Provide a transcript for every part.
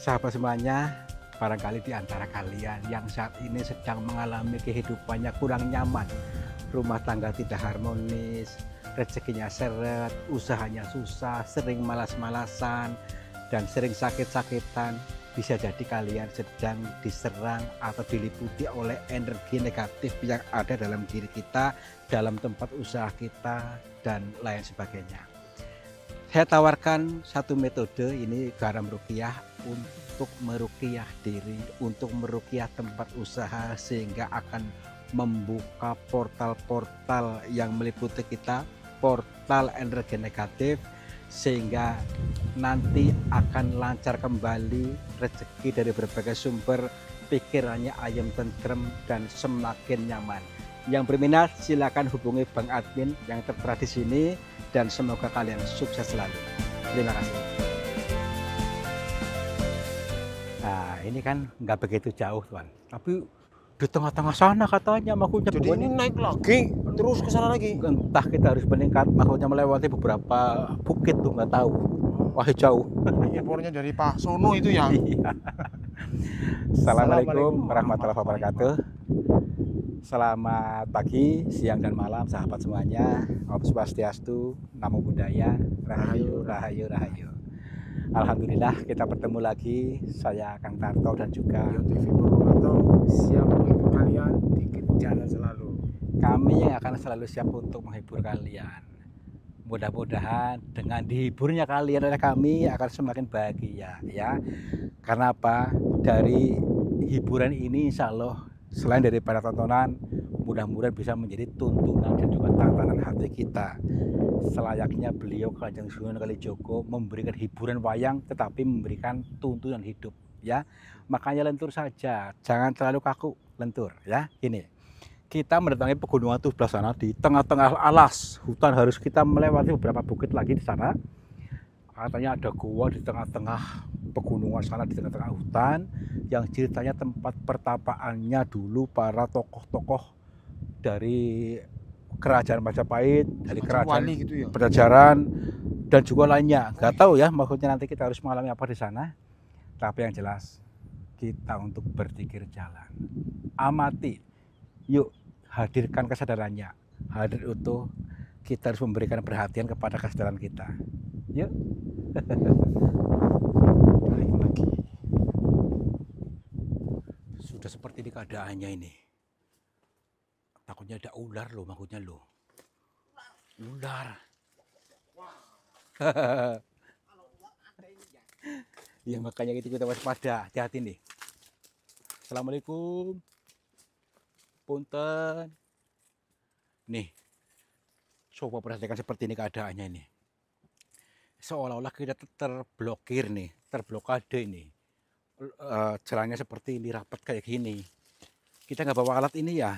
Sahabat semuanya, barangkali di antara kalian yang saat ini sedang mengalami kehidupannya kurang nyaman, rumah tangga tidak harmonis, rezekinya seret, usahanya susah, sering malas-malasan, dan sering sakit-sakitan, bisa jadi kalian sedang diserang atau diliputi oleh energi negatif yang ada dalam diri kita, dalam tempat usaha kita, dan lain sebagainya. Saya tawarkan satu metode, ini garam ruqyah, untuk meruqyah diri, untuk meruqyah tempat usaha, sehingga akan membuka portal-portal yang meliputi kita, portal energi negatif, sehingga nanti akan lancar kembali rezeki dari berbagai sumber, pikirannya ayam tentrem dan semakin nyaman. Yang berminat silakan hubungi Bang Admin yang tertera di sini, dan semoga kalian sukses selalu. Terima kasih. Nah, ini kan nggak begitu jauh, Tuan. Tapi di tengah-tengah sana katanya makanya. Jadi ini naik lagi, terus ke sana lagi. Entah kita harus meningkat, makanya melewati beberapa bukit tuh, nggak tahu. Wah, jauh. Impornya dari Pak Sono itu ya. Iya. Assalamualaikum warahmatullahi wabarakatuh. Selamat pagi, siang, dan malam sahabat semuanya. Om Swastiastu, Namo Buddhaya, Rahayu, Rahayu, Rahayu. Alhamdulillah kita bertemu lagi, saya Kang Tarto dan juga TV Purwokerto siap menghibur kalian di Kencana selalu. Kami yang akan selalu siap untuk menghibur kalian. Mudah-mudahan dengan dihiburnya kalian oleh kami akan semakin bahagia ya. Karena apa? Dari hiburan ini insya Allah selain daripada tontonan, mudah-mudahan bisa menjadi tuntunan dan juga tantangan hati kita. Selayaknya beliau Kanjeng Sunan Kalijogo memberikan hiburan wayang, tetapi memberikan tuntunan hidup ya. Makanya lentur saja, jangan terlalu kaku, lentur ya. Ini kita mendatangi pegunungan itu sebelah sana, di tengah-tengah alas hutan, harus kita melewati beberapa bukit lagi di sana. Katanya ada gua di tengah-tengah pegunungan sana, di tengah-tengah hutan, yang ceritanya tempat pertapaannya dulu para tokoh-tokoh dari kerajaan Majapahit, dari kerajaan gitu ya? Pajajaran, dan juga lainnya. Nggak tahu ya, maksudnya nanti kita harus mengalami apa di sana. Tapi yang jelas, kita untuk berzikir jalan. Amati, yuk hadirkan kesadarannya. Hadir utuh, kita harus memberikan perhatian kepada kesadaran kita. Yuk. Naik lagi. Sudah seperti ini keadaannya ini. Takutnya ada ular loh, maksudnya loh. Ular. Ya makanya kita waspada, hati-hati nih. Assalamualaikum. Punten. Nih. Coba perhatikan seperti ini keadaannya ini. Seolah-olah kita terblokir nih, terblokade ini. Jalannya seperti ini, rapat kayak gini. Kita nggak bawa alat ini ya.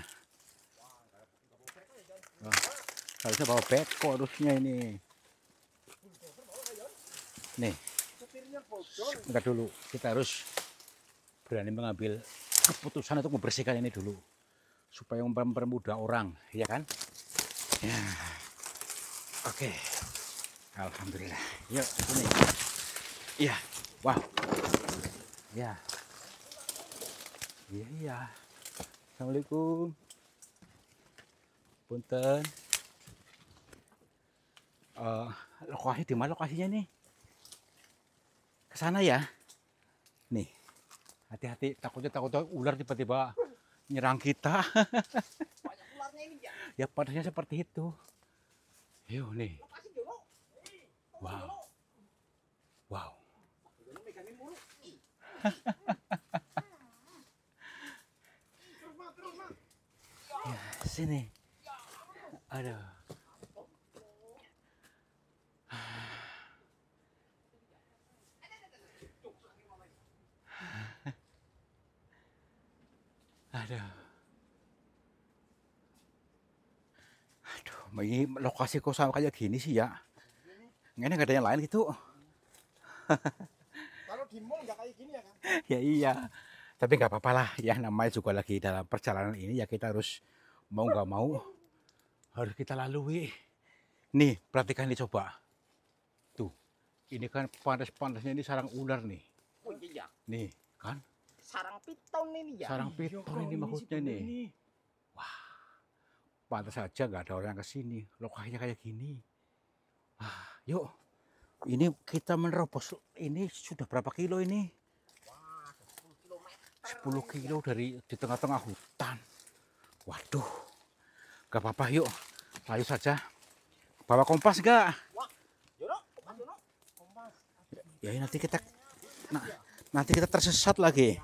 Harusnya bawa beko harusnya ini. Nih, enggak dulu. Kita harus berani mengambil keputusan untuk membersihkan ini dulu, supaya mempermudah orang, ya kan? Ya, oke. Alhamdulillah. Yuk, ini. Iya, wow. Ya, iya. Assalamualaikum. Punten. Lokasi di mana lokasinya nih? Ke sana ya. Nih, hati-hati. Takutnya ular tiba-tiba nyerang kita. Banyak ularnya ini ya. Ya padahal seperti itu. Yuk nih. Wow. Wow. Ya, sini. Aduh. Aduh. Aduh, ini lokasi kok sama kayak gini sih ya. Ini nggak ada yang lain gitu. Kalau di mall nggak kayak gini ya kan? Ya iya. Tapi nggak apa-apa lah ya, namanya juga lagi dalam perjalanan ini ya, kita harus mau nggak mau harus kita lalui. Nih, perhatikan ini coba. Tuh, ini kan panas-panasnya ini sarang ular nih. ya. Nih, kan? Sarang piton ini ya. Sarang Iya, piton Kang, ini maksudnya sebenarnya nih. ini. Pantas saja nggak ada orang ke sini. Lokasinya kayak gini. Yuk, ini kita menerobos ini sudah berapa kilo ini? Wah, 10 kilometer. 10 kilo dari di tengah-tengah hutan. Waduh, gak apa-apa yuk. Ayo saja. Bawa kompas enggak? Wah, Yono, kompas Yono. Kompas. Ya nanti kita tersesat lagi.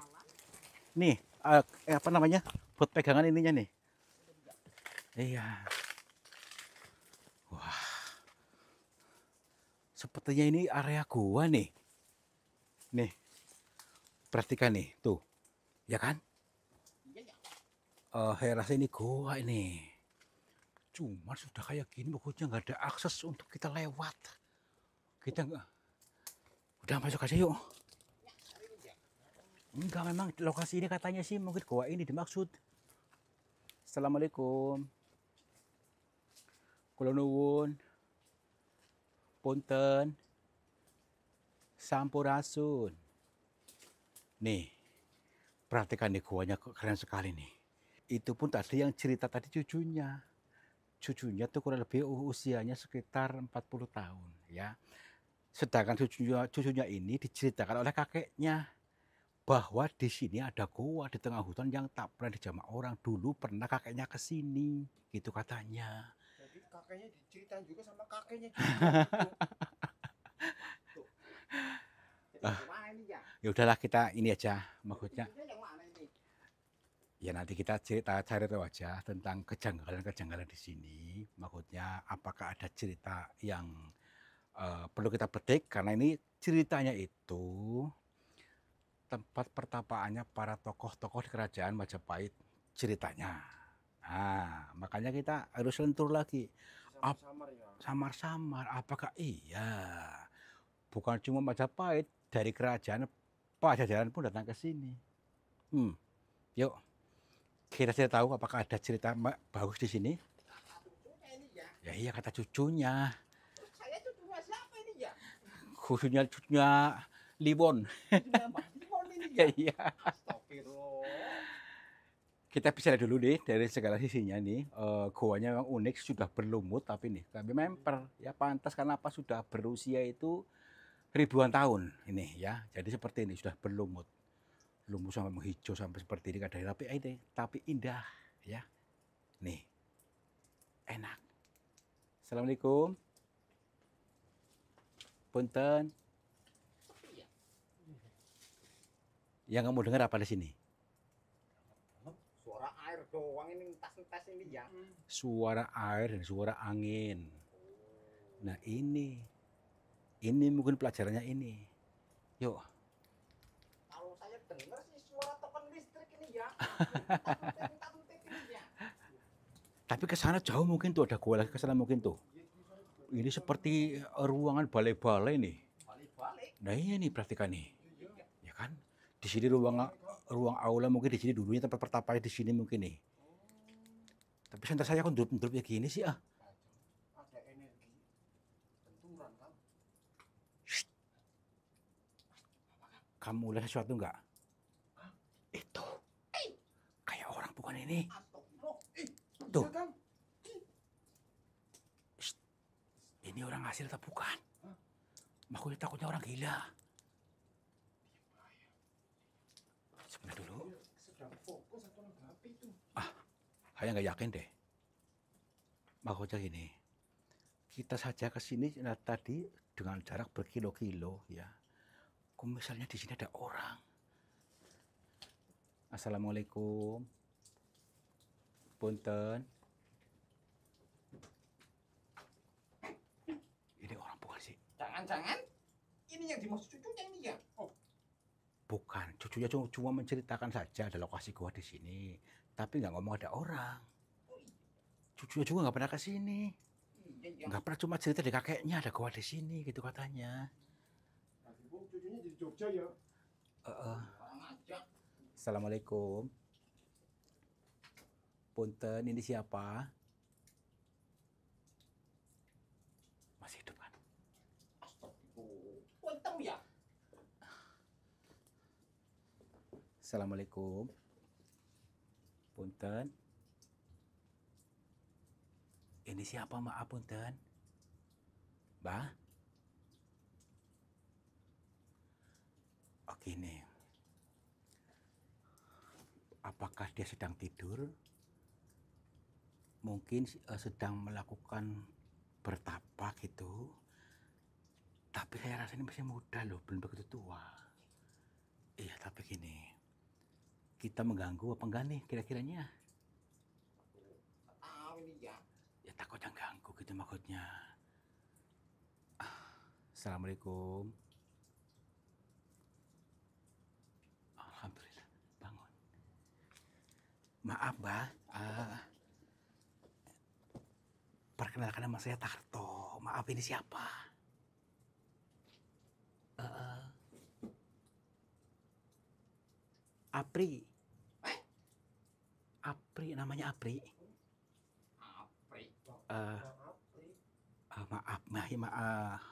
Nih, apa namanya? Buat pegangan ininya nih. Iya. Wah. Sepertinya ini area gua nih. Nih. Perhatikan nih, tuh. Ya kan? Iya ya. Saya rasa ini gua ini. Cuma sudah kayak gini pokoknya nggak ada akses untuk kita lewat. Kita nggak. Udah masuk aja yuk. Enggak, memang lokasi ini katanya sih mungkin gua ini dimaksud. Assalamualaikum. Kula nuwun. Punten. Sampurasun. Nih. Perhatikan nih guanya keren sekali nih. Itu pun tadi yang cerita tadi cucunya. Cucunya tuh kurang lebih usianya sekitar 40 tahun ya. Sedangkan cucunya ini diceritakan oleh kakeknya bahwa di sini ada goa di tengah hutan yang tak pernah dijamah orang. Dulu pernah kakeknya ke sini, gitu katanya. Jadi kakeknya diceritain juga sama kakeknya juga. Tuh. Jadi gimana ini ya? Ya udahlah kita ini aja maksudnya. Ini yang mana ini? Ya nanti kita cari tahu aja tentang kejanggalan-kejanggalan di sini. Maksudnya apakah ada cerita yang perlu kita petik karena ini ceritanya itu tempat pertapaannya para tokoh-tokoh di kerajaan Majapahit ceritanya. Nah, makanya kita harus lentur lagi. Samar-samar ya. Samar-samar, apakah iya? Bukan cuma Majapahit, dari kerajaan Pajajaran pun datang ke sini. Yuk, kita cari tahu apakah ada cerita bagus di sini. Cucunya ini ya. Ya iya kata cucunya. Terus saya cucunya siapa ini ya? Khususnya cucunya Liwon. Cucunya Mbak Dimon ini ya. Iya. Astagfirullah. Kita bisa lihat dulu nih dari segala sisinya nih. Goanya memang unik, sudah berlumut tapi nih kami memper. Ya pantas karena apa sudah berusia itu ribuan tahun ini ya. Jadi seperti ini sudah berlumut. Lumut sampai menghijau sampai seperti ini kadang tapi indah ya. Nih. Enak. Assalamualaikum. Punten. Yang kamu dengar apa di sini? Suara air doang ini entas-entas ini ya. Suara air dan suara angin. Nah ini mungkin pelajarannya ini. Yuk. Kalau saya dengar sih suara token listrik ini ya. Ini ya. Tapi ke sana jauh mungkin tuh ada gua lagi ke sana mungkin tuh. Ini seperti ruangan balai-balai nih. Balik-balik. Nah ini perhatikan nih. Ya kan? Di sini ruang aula mungkin di sini dulunya tempat pertapaan di sini mungkin nih. Tapi santai saya kok drop kayak gini sih ah. Ada energi benturan kan. Kamu lihat sesuatu enggak? Itu. Kayak orang bukan ini. Tuh. Shh. Ini orang asli atau bukan? Makanya takutnya orang gila. Sebentar dulu. Sedang fokus atau ngapain itu? Saya nggak yakin deh. Makanya gini. Kita saja ke sini tadi dengan jarak berkilo-kilo ya. Kok misalnya di sini ada orang. Assalamualaikum. Punten. Ini orang bukan sih? Jangan-jangan ini yang dimaksud cucunya ini ya? Oh, Bukan. Cucunya cuma menceritakan saja ada lokasi gua di sini, tapi nggak ngomong ada orang. Cucunya juga nggak pernah ke sini. iya. Nggak pernah, cuma cerita di kakeknya ada gua di sini gitu katanya. Nanti Bu, cucunya di Jogja ya. Orang aja. Assalamualaikum. Punten, ini siapa? Masih hidup kan? Astagfirullah. Oh, hitam ya? Assalamualaikum. Punten. Ini siapa, maaf punten? Mbah? Oh gini. Apakah dia sedang tidur? Mungkin sedang melakukan bertapa gitu. Tapi saya rasanya masih muda loh, belum begitu tua. Iya, tapi gini. Kita mengganggu apa enggak nih kira-kiranya? Tahu ini ya. Ya takutnya ganggu gitu maksudnya. Assalamualaikum. Alhamdulillah bangun. Maaf Mbak, perkenalkan nama saya Tarto. Maaf ini siapa? Apri. Apri, namanya Apri. Apri. Maaf, maaf,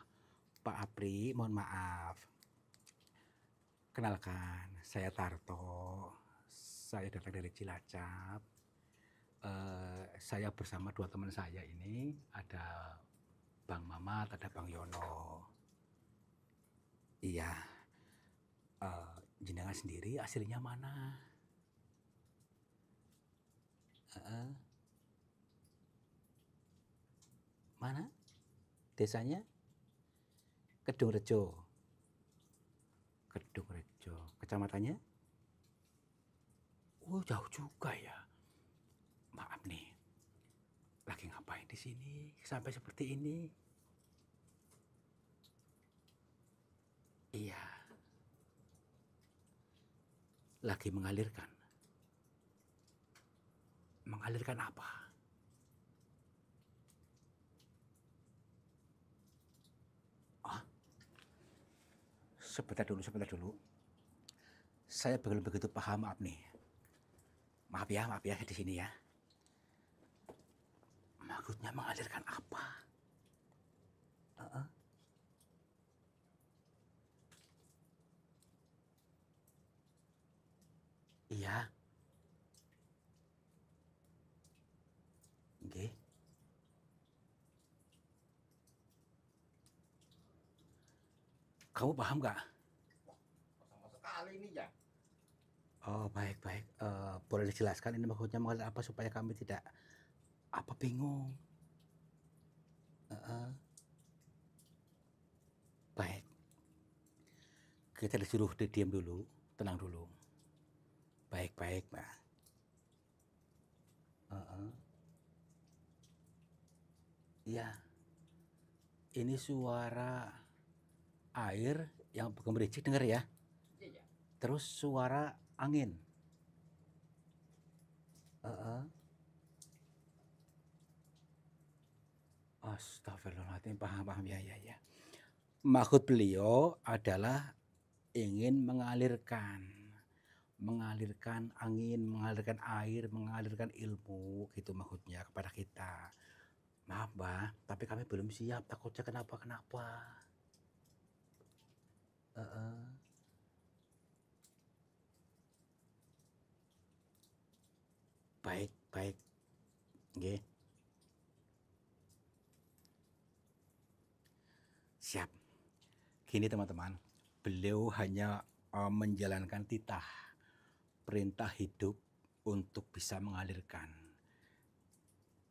Pak Apri, mohon maaf. Kenalkan, saya Tarto. Saya datang dari Cilacap. Saya bersama dua teman saya ini, ada Bang Mamat, ada Bang Yono. Iya, jenengan sendiri aslinya mana? Mana? Desanya? Kedungrejo. Kedungrejo. Kecamatannya? Oh, jauh juga ya. Maaf nih. Lagi ngapain di sini sampai seperti ini? Iya. Lagi mengalirkan. Mengalirkan apa? Sebentar dulu. Saya belum begitu paham, maaf nih. Maaf ya di sini ya. Maksudnya mengalirkan apa? Iya. Nggih. Kamu paham nggak? Sama sekali ini ya. Oh, baik. Boleh dijelaskan ini maksudnya mengalir apa supaya kami tidak bingung. Baik. Kita disuruh diam dulu, tenang dulu. Baik, Mbak. Iya. Ini suara air yang gemericik, dengar ya. Iya. Terus suara angin. Astagfirullahaladzim, paham ya. Maksud beliau adalah ingin mengalirkan angin, mengalirkan air, mengalirkan ilmu gitu maksudnya kepada kita. Maaf Mbak, tapi kami belum siap, takutnya kenapa. Baik. Nggih. Siap. Gini teman-teman, beliau hanya menjalankan titah perintah hidup untuk bisa mengalirkan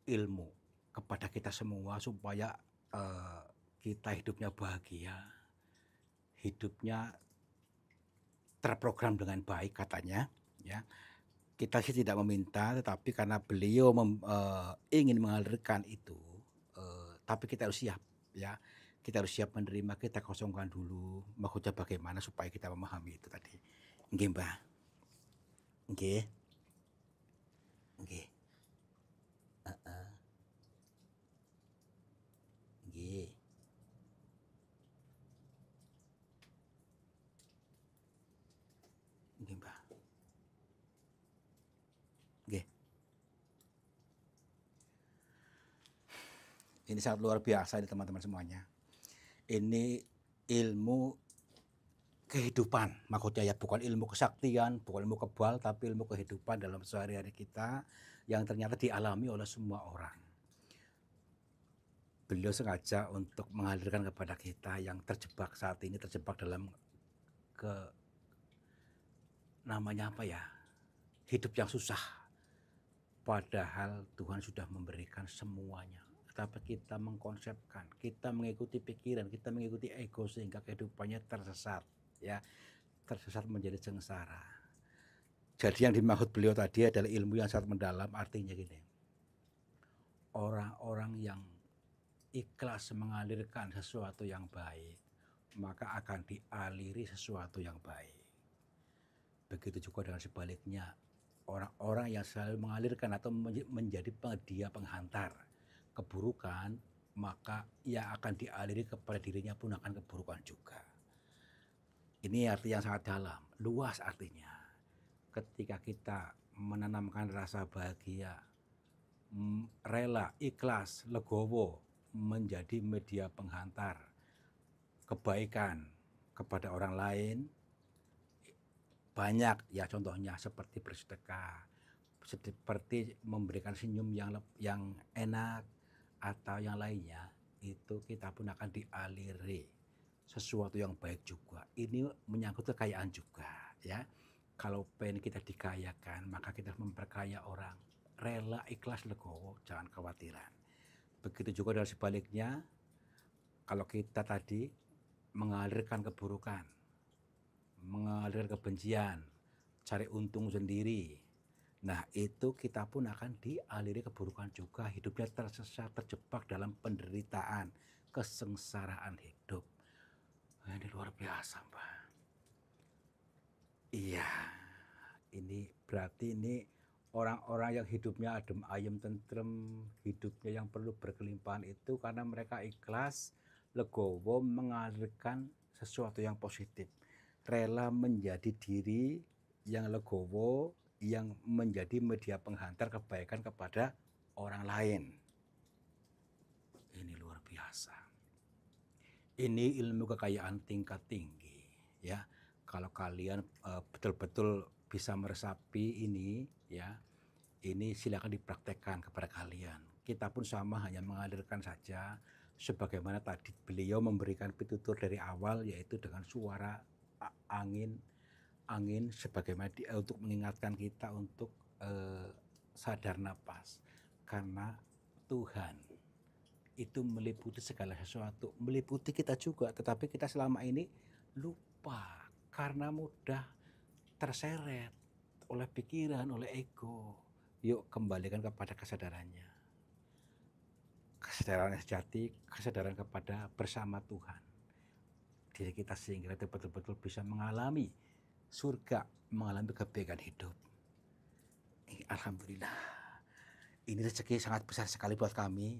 ilmu kepada kita semua supaya kita hidupnya bahagia, hidupnya terprogram dengan baik katanya ya. Kita sih tidak meminta, tetapi karena beliau ingin mengalirkan itu, tapi kita harus siap ya. Kita harus siap menerima, kita kosongkan dulu. Maksudnya bagaimana supaya kita memahami itu tadi. Nggih, Mbah. Nggih. Nggih. Nggih. Nggih, Mbah. Nggih. Ini sangat luar biasa ini teman-teman semuanya. Ini ilmu kehidupan. Maksudnya ya bukan ilmu kesaktian, bukan ilmu kebal, tapi ilmu kehidupan dalam sehari-hari kita yang ternyata dialami oleh semua orang. Beliau sengaja untuk menghadirkan kepada kita yang terjebak saat ini, terjebak dalam namanya apa ya, hidup yang susah. Padahal Tuhan sudah memberikan semuanya. Tapi kita mengkonsepkan, kita mengikuti pikiran, kita mengikuti ego sehingga kehidupannya tersesat, ya, tersesat menjadi sengsara. Jadi yang dimaksud beliau tadi adalah ilmu yang sangat mendalam. Artinya gini, orang-orang yang ikhlas mengalirkan sesuatu yang baik, maka akan dialiri sesuatu yang baik. Begitu juga dengan sebaliknya, orang-orang yang selalu mengalirkan atau menjadi dia penghantar keburukan, maka ia akan dialiri kepada dirinya pun akan keburukan juga. Ini arti yang sangat dalam, luas artinya. Ketika kita menanamkan rasa bahagia, rela, ikhlas, legowo menjadi media penghantar kebaikan kepada orang lain, banyak ya, contohnya seperti bersedekah, seperti memberikan senyum yang enak atau yang lainnya, itu kita pun akan dialiri sesuatu yang baik juga. Ini menyangkut kekayaan juga, ya. Kalau pengen kita dikayakan, maka kita memperkaya orang. Rela, ikhlas, legowo, jangan khawatiran. Begitu juga dengan sebaliknya, kalau kita tadi mengalirkan keburukan, mengalirkan kebencian, cari untung sendiri, nah itu kita pun akan dialiri keburukan juga. Hidupnya tersesat, terjebak dalam penderitaan, kesengsaraan hidup. Ini luar biasa, Mbak. Iya, ini berarti ini orang-orang yang hidupnya adem ayem tentrem, hidupnya yang perlu berkelimpahan itu karena mereka ikhlas, legowo mengalirkan sesuatu yang positif, rela menjadi diri yang legowo, yang menjadi media penghantar kebaikan kepada orang lain. Ini luar biasa. Ini ilmu kekayaan tingkat tinggi, ya. Kalau kalian betul-betul bisa meresapi ini, ya, ini silakan dipraktekkan kepada kalian. Kita pun sama, hanya mengalirkan saja, sebagaimana tadi beliau memberikan pitutur dari awal, yaitu dengan suara angin sebagaimana untuk mengingatkan kita untuk sadar napas, karena Tuhan itu meliputi segala sesuatu, meliputi kita juga, tetapi kita selama ini lupa karena mudah terseret oleh pikiran, oleh ego. Yuk kembalikan kepada kesadarannya, kesadaran sejati, kesadaran kepada bersama Tuhan diri kita, sehingga kita betul-betul bisa mengalami surga, mengalami kebaikan hidup. Alhamdulillah, ini rezeki sangat besar sekali buat kami.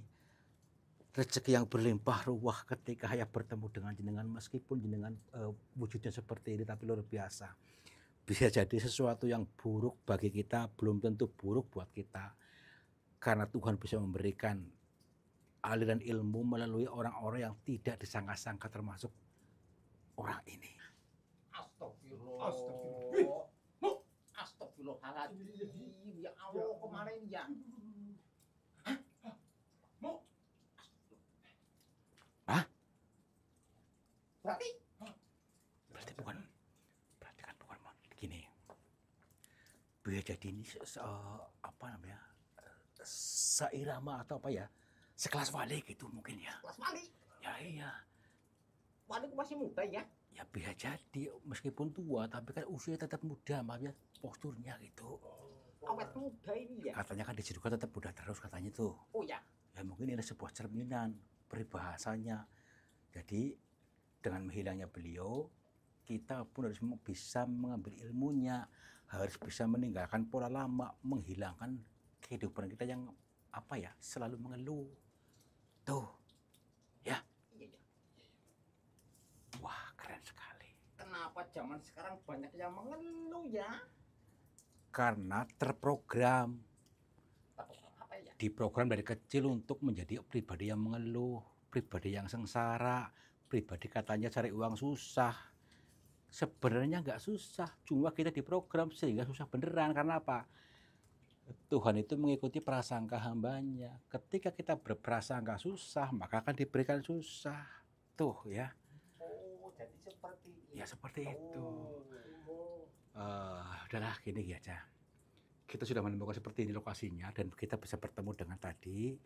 Rezeki yang berlimpah ruah ketika saya bertemu dengan jenengan, meskipun jenengan wujudnya seperti ini, tapi luar biasa. Bisa jadi sesuatu yang buruk bagi kita belum tentu buruk buat kita, karena Tuhan bisa memberikan aliran ilmu melalui orang-orang yang tidak disangka-sangka, termasuk orang ini. Astagfirullah. Astagfirullahaladzim. Ya Allah, kemarin ya. Hah? Berarti berarti kan bukan gini. Bisa jadi ini apa namanya, seirama atau apa ya, sekelas wali gitu mungkin ya. kelas wali. Ya iya. Wali masih muda ya. Ya bisa jadi meskipun tua, tapi kan usia tetap muda, maksudnya posturnya gitu. Awet muda ini ya. Katanya kan dijodohkan tetap muda terus katanya tuh. Oh ya. Ya mungkin ini sebuah cerminan peribahasanya. Jadi dengan menghilangnya beliau, kita pun harus bisa mengambil ilmunya, harus bisa meninggalkan pola lama, menghilangkan kehidupan kita yang apa ya, selalu mengeluh. Tuh, ya. Iya, ya. Wah, keren sekali. Kenapa zaman sekarang banyak yang mengeluh ya? Karena terprogram, Apa ya? diprogram dari kecil untuk menjadi pribadi yang mengeluh, pribadi yang sengsara, pribadi katanya cari uang susah. Sebenarnya nggak susah, cuma kita diprogram sehingga susah beneran. Karena apa? Tuhan itu mengikuti prasangka hambanya. Ketika kita berprasangka susah, maka akan diberikan susah. Tuh ya. Oh, jadi seperti itu. Ya seperti itu. Oh. Udahlah gini aja. Kita sudah menemukan seperti ini lokasinya dan kita bisa bertemu dengan tadi.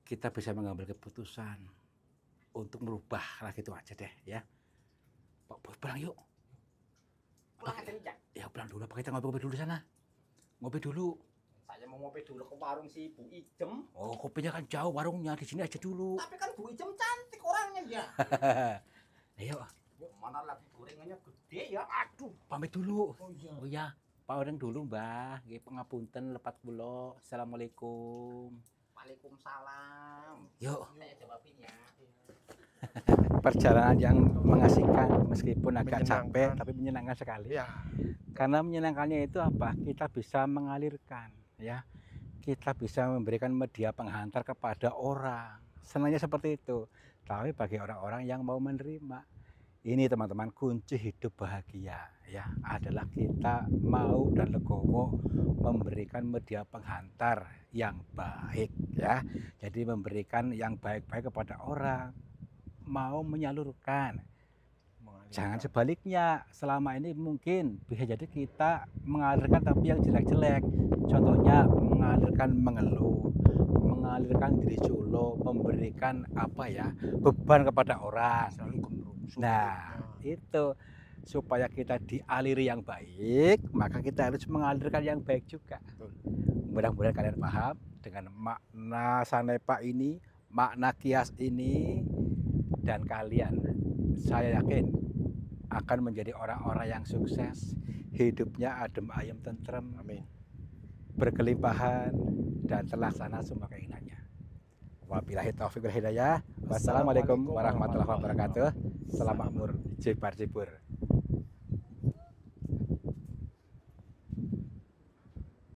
Kita bisa mengambil keputusan untuk merubah lah gitu aja deh ya. Pak Bos pulang yuk. Pulang aja nih, Jak. Ya pulang dulu. Apa kita ngopi dulu di sana? Ngopi dulu. Saya mau ngopi dulu ke warung si Bu Ijem. Oh, kopinya kan jauh warungnya, di sini aja dulu. Tapi kan Bu Ijem cantik orangnya dia. Ayo, Yuk, mana lagi gorengannya gede ya. Aduh. pamit dulu. Oh iya. Oh ya, Pak Odeng dulu, Mbah. Nggih pangapunten lepat kula. Assalamualaikum. Waalaikumsalam. Yuk. Saya jawabin ya. Perjalanan yang mengasihkan meskipun agak Menyenangkan. capek tapi menyenangkan sekali. Ya, Karena menyenangkannya itu apa? Kita bisa mengalirkan ya. Kita bisa memberikan media penghantar kepada orang. Senangnya seperti itu. Tapi bagi orang-orang yang mau menerima, ini teman-teman kunci hidup bahagia ya adalah kita mau dan legowo memberikan media penghantar yang baik ya. Jadi memberikan yang baik-baik kepada orang, mau menyalurkan. Jangan sebaliknya, selama ini mungkin bisa jadi kita mengalirkan tapi yang jelek-jelek. Contohnya mengalirkan mengeluh, mengalirkan diri solo, memberikan apa ya, beban kepada orang. selalu gemrung. Nah, itu supaya kita dialiri yang baik, maka kita harus mengalirkan yang baik juga. Betul. Mudah-mudahan kalian paham dengan makna Sanepa ini, makna kias ini, dan kalian, saya yakin akan menjadi orang-orang yang sukses, hidupnya adem ayem tentrem, Amin. berkelimpahan, dan terlaksana semua keinginannya. Wabillahi taufiq wal hidayah. Wassalamualaikum warahmatullahi wabarakatuh. Salam makmur, jibar jibur.